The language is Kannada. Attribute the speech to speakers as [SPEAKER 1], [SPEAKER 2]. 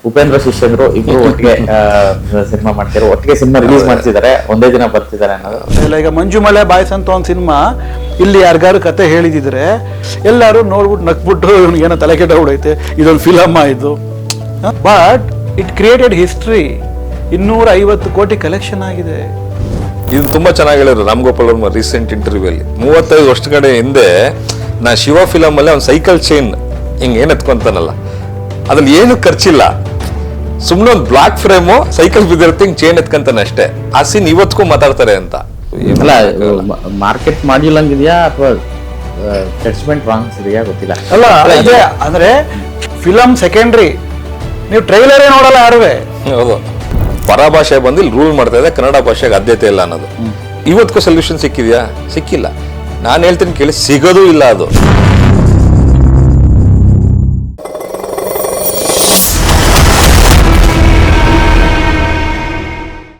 [SPEAKER 1] ಉಪೇಂದ್ರ ಶಿಷ್ಯಂದ್ರು ಇಬ್ರು ಒಟ್ಟಿಗೆ ಸಿನಿಮಾ ಮಾಡ್ತಿರೋ, ಒಟ್ಟಿಗೆ ಸಿನಿಮಾ ರಿಲೀಸ್ ಮಾಡ್ತಿದ್ದಾರೆ, ಒಂದೇ ದಿನ ಬರ್ತಿದ್ದಾರೆ ಅನ್ನೋದು.
[SPEAKER 2] ಇಲ್ಲ, ಈಗ ಮಂಜುಮಲೆ ಬಾಯ್ಸ್ ಅಂತ ಒಂದು ಸಿನಿಮಾ ಇಲ್ಲಿ ಯಾರಿಗಾರು ಕತೆ ಹೇಳಿದಿದ್ರೆ ಎಲ್ಲರೂ ನೋಡ್ಬಿಟ್ಟು ನಕ್ಬಿಟ್ಟು ಏನೋ ತಲೆ ಕೆಟ್ಟ ಹೊಡೈತೆ, ಇದೊಂದು ಫಿಲಮ್ ಇದು. But it created history. 250 ಕೋಟಿ ಕಲೆಕ್ಷನ್ ಆಗಿದೆ.
[SPEAKER 3] ಇದು ತುಂಬಾ ಚೆನ್ನಾಗಿ ಹೇಳಿದ್ರು ರಾಮ್ ಗೋಪಾಲ್ ವರ್ಮ ರೀಸೆಂಟ್ ಇಂಟರ್ವ್ಯೂ ಅಲ್ಲಿ. 35 ವರ್ಷ ಕಡೆ ಹಿಂದೆ ನಾ ಶಿವ ಫಿಲಮ್ ಅಲ್ಲಿ ಅವ್ನು ಸೈಕಲ್ ಚೈನ್ ಹಿಂಗ್ ಏನ್ ಎತ್ಕೊಂತಾನಲ್ಲ, ಅದ್ರಲ್ಲಿ ಏನು ಖರ್ಚಿಲ್ಲ, ಸುಮ್ನೆ ಒಂದು ಬ್ಲಾಕ್ ಫ್ರೇಮು ಸೈಕಲ್ ಬಿದ್ದಿರುತ್ತೆ, ಹಿಂಗ್ ಚೈನ್ ಎತ್ಕೊಂತಾನೆ ಅಷ್ಟೇ. ಆ ಸೀನ್ ಇವತ್ತಿಗೂ ಮಾತಾಡ್ತಾರೆ ಅಂತ.
[SPEAKER 1] ಅಲ್ಲ, ಮಾರ್ಕೆಟ್ ಮಾಡಿಲ್ಲಂಗಿದ್ಯಾ ಅಥವಾ ಜಡ್ಜ್ಮೆಂಟ್ ರಾಂಗ್ಸ್ ಇದೆಯಾ ಗೊತ್ತಿಲ್ಲ.
[SPEAKER 2] ಅಲ್ಲ ಅದೇ ಅಂದ್ರೆ ಫಿಲಮ್ ಸೆಕೆಂಡ್ರಿ, ನೀವು ಟ್ರೈಲರೇ ನೋಡಲ್ಲ ಯಾರುವೆ.
[SPEAKER 3] ಹೌದು, ಪರಭಾಷೆ ಬಂದು ಇಲ್ಲಿ ರೂಲ್ ಮಾಡ್ತಾ ಇದೆ, ಕನ್ನಡ ಭಾಷೆಗೆ ಆದ್ಯತೆ ಇಲ್ಲ ಅನ್ನೋದು. ಇವತ್ತಿಗೂ ಸೊಲ್ಯೂಷನ್ ಸಿಕ್ಕಿದ್ಯಾ? ಸಿಕ್ಕಿಲ್ಲ. ನಾನು ಹೇಳ್ತೀನಿ ಕೇಳಿ, ಸಿಗೋದು ಇಲ್ಲ ಅದು.